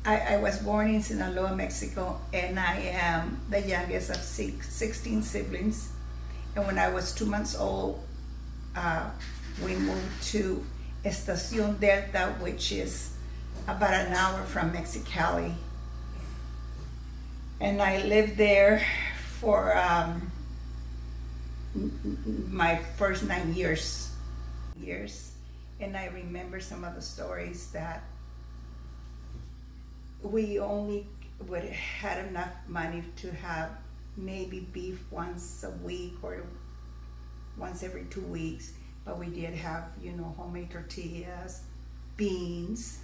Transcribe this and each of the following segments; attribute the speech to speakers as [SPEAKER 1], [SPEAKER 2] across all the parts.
[SPEAKER 1] I was born in Sinaloa, Mexico, and I am the youngest of 16 siblings. And when I was 2 months old, we moved to Estación Delta, which is about an hour from Mexicali. And I lived there for my first 9 years. And I remember some of the stories that we only would had enough money to have maybe beef once a week or once every 2 weeks, but we did have, homemade tortillas, beans,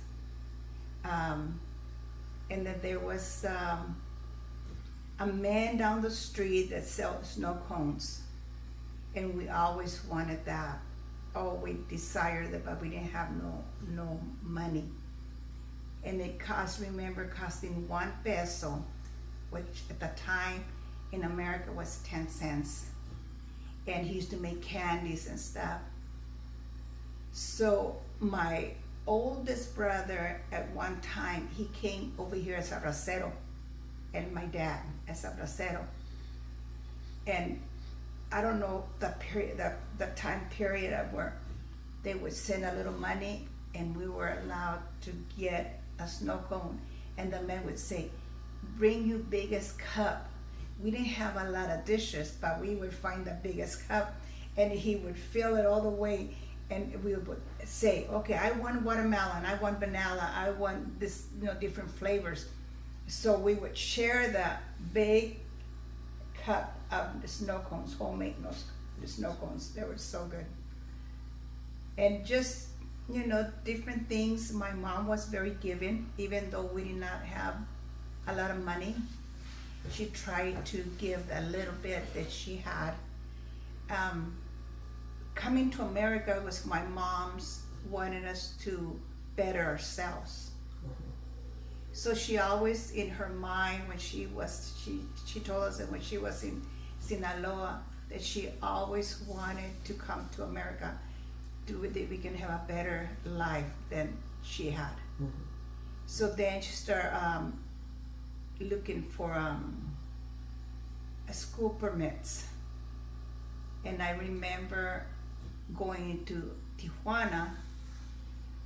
[SPEAKER 1] and then there was a man down the street that sells snow cones, and we always wanted that. Oh, we desired it, but we didn't have no money. And it remember costing 1 peso, which at the time in America was 10 cents. And he used to make candies and stuff. So my oldest brother, at one time, he came over here as a bracero, and my dad as a bracero. And I don't know the time period of where they would send a little money, and we were allowed to get a snow cone, and the man would say, bring you biggest cup. We didn't have a lot of dishes, but we would find the biggest cup, and he would fill it all the way, and we would say, okay, I want watermelon, I want vanilla, I want this, different flavors. So we would share the big cup of the snow cones, homemade the snow cones. They were so good. And just, different things. My mom was very giving, even though we did not have a lot of money. She tried to give a little bit that she had. Coming to America was my mom's wanted us to better ourselves. So she always, in her mind, when she told us that when she was in Sinaloa, that she always wanted to come to America, that we can have a better life than she had. Mm-hmm. So then she started looking for a school permits. And I remember going into Tijuana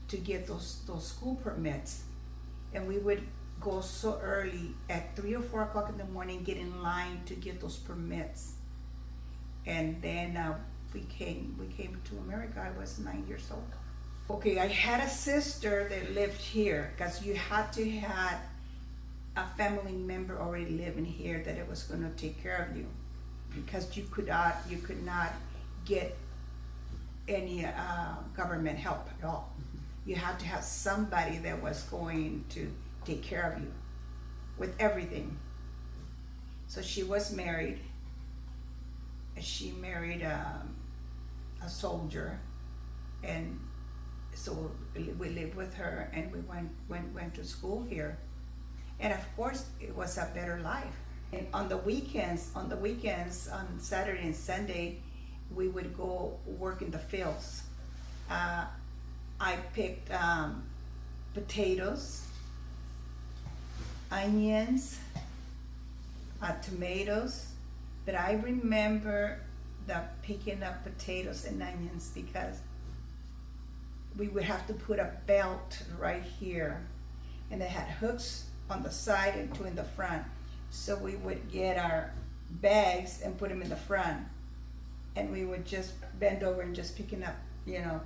[SPEAKER 1] to get those school permits. And we would go so early at 3 or 4 o'clock in the morning, get in line to get those permits. And then we came to America. I was 9 years old. Okay, I had a sister that lived here, because you had to have a family member already living here that it was going to take care of you, because you could not get any government help at all. You had to have somebody that was going to take care of you with everything. So she was married. She married a soldier, and so we lived with her, and we went to school here. And of course, it was a better life. And on the weekends, on Saturday and Sunday, we would go work in the fields. I picked potatoes, onions, tomatoes, but I remember picking up potatoes and onions because we would have to put a belt right here, and they had hooks on the side and 2 in the front. So we would get our bags and put them in the front, and we would just bend over and just picking up,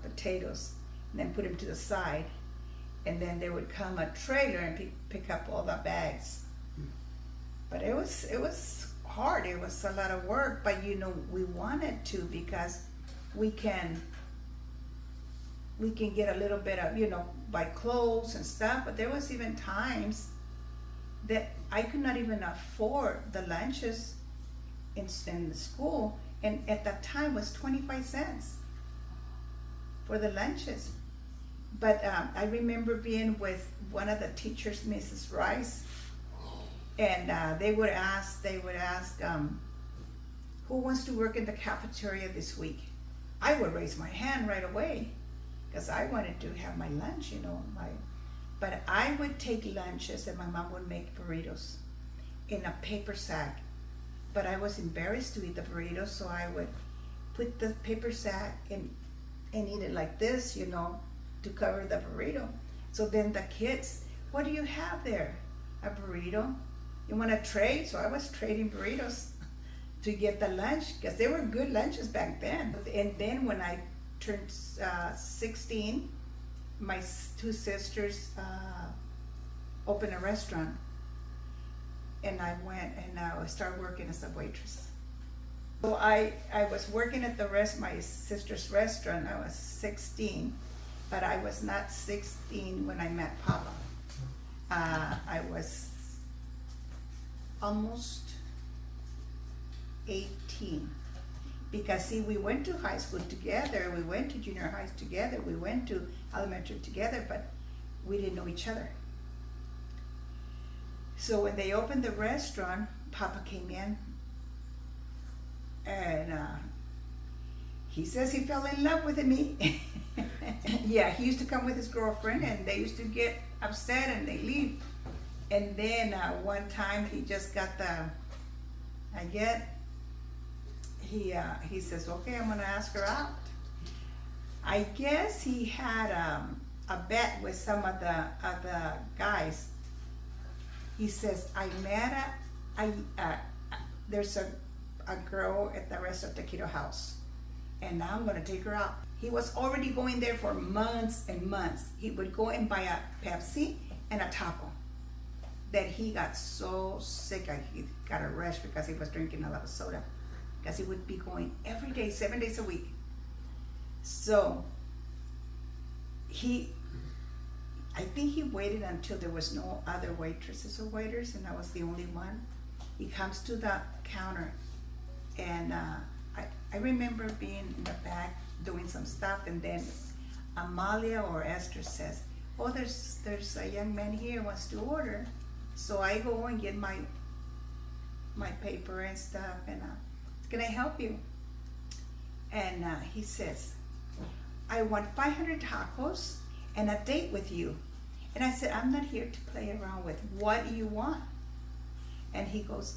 [SPEAKER 1] potatoes, and then put them to the side, and then there would come a trailer and pick up all the bags. But it was hard. It was a lot of work, but we wanted to, because we can get a little bit of, buy clothes and stuff. But there was even times that I could not even afford the lunches in the school, and at that time was 25 cents for the lunches. But I remember being with one of the teachers, Mrs. Rice, and they would ask, who wants to work in the cafeteria this week? I would raise my hand right away, because I wanted to have my lunch, But I would take lunches and my mom would make burritos in a paper sack. But I was embarrassed to eat the burritos, so I would put the paper sack and eat it like this, you know, to cover the burrito. So then the kids, what do you have there? A burrito? You want to trade? So I was trading burritos to get the lunch, because they were good lunches back then. And then when I turned 16, my two sisters opened a restaurant, and I went and I started working as a waitress. So I was working at my sister's restaurant. I was 16, but I was not 16 when I met Papa. I was almost 18. Because see, we went to high school together, we went to junior high together, we went to elementary together, but we didn't know each other. So when they opened the restaurant, Papa came in, and he says he fell in love with me. Yeah, he used to come with his girlfriend, and they used to get upset and they leave. And then one time he just got he says, okay, I'm gonna ask her out. I guess he had a bet with some of the guys. He says, there's a girl at the rest of the Taquito House, and now I'm gonna take her out. He was already going there for months and months. He would go and buy a Pepsi and a taco. That he got so sick, he got a rash because he was drinking a lot of soda. Because he would be going every day, 7 days a week. So I think he waited until there was no other waitresses or waiters, and I was the only one. He comes to the counter, and I remember being in the back doing some stuff, and then Amalia or Esther says, oh, there's a young man here who wants to order. So I go and get my paper and stuff, and can I help you? And he says, I want 500 tacos and a date with you. And I said, I'm not here to play around with. What do you want? And he goes,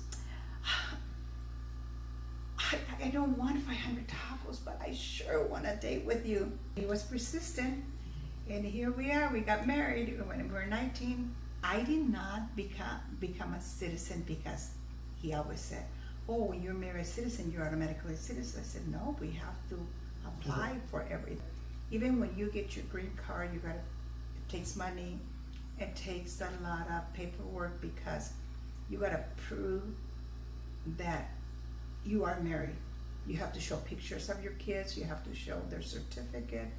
[SPEAKER 1] I don't want 500 tacos, but I sure want a date with you. He was persistent, and here we are. We got married when we were 19. I did not become a citizen because he always said, oh, when you're a married citizen, you're automatically a citizen. I said, no, we have to apply for everything. Even when you get your green card, it takes money. It takes a lot of paperwork because you gotta prove that you are married. You have to show pictures of your kids. You have to show their certificate.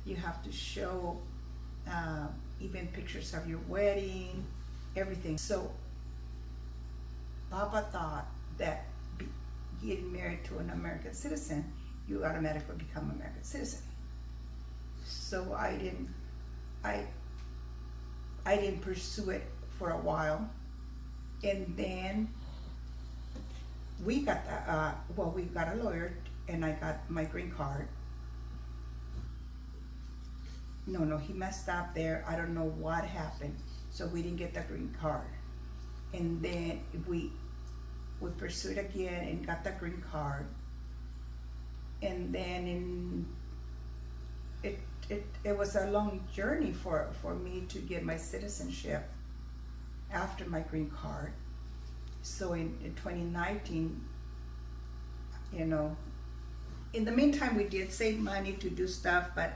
[SPEAKER 1] You have to show even pictures of your wedding, everything. So Papa thought that getting married to an American citizen, you automatically become an American citizen. So I didn't pursue it for a while, and then we got we got a lawyer, and I got my green card. No, he messed up there. I don't know what happened, so we didn't get the green card, and then we pursued again and got the green card, and then it was a long journey for me to get my citizenship after my green card. So in 2019, you know, in the meantime we did save money to do stuff, but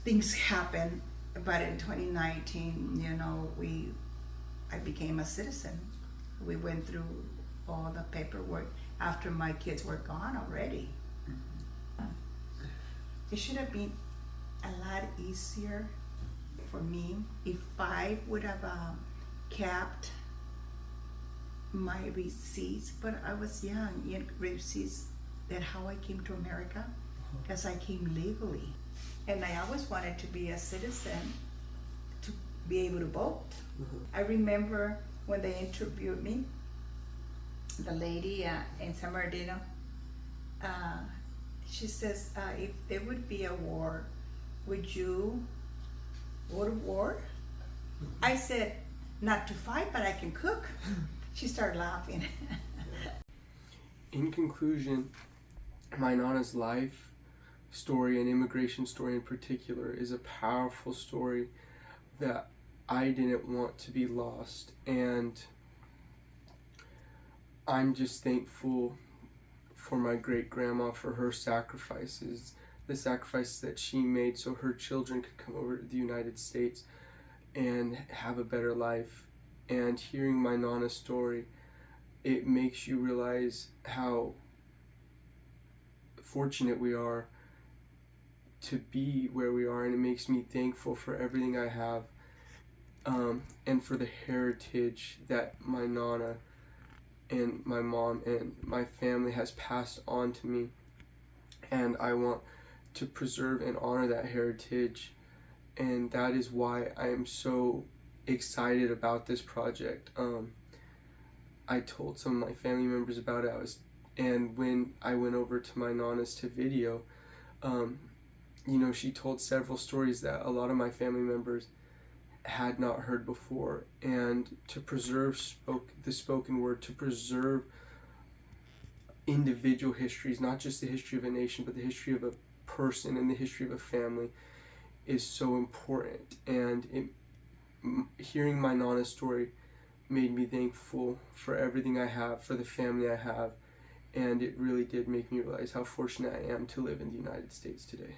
[SPEAKER 1] things happened. But in 2019, you know, I became a citizen. We went through all the paperwork after my kids were gone already. It should have been a lot easier for me if I would have kept my receipts, but I was young. Receipts that how I came to America, because I came legally, and I always wanted to be a citizen to be able to vote. I remember when they interviewed me, the lady in San Bernardino, she says, if there would be a war, would you Go to war? I said, not to fight, but I can cook. She started laughing.
[SPEAKER 2] In conclusion, my Nana's life story and immigration story in particular is a powerful story that I didn't want to be lost, and I'm just thankful for my great grandma for her sacrifices, the sacrifices that she made so her children could come over to the United States and have a better life. And hearing my Nana's story, it makes you realize how fortunate we are to be where we are, and it makes me thankful for everything I have, and for the heritage that my Nana and my mom and my family has passed on to me. And I want to preserve and honor that heritage, and that is why I am so excited about this project. I told some of my family members about it. And when I went over to my Nana's to video, she told several stories that a lot of my family members had not heard before. And to preserve the spoken word, to preserve individual histories, not just the history of a nation, but the history of a person and the history of a family, is so important. And hearing my Nana's story made me thankful for everything I have, for the family I have, and it really did make me realize how fortunate I am to live in the United States today.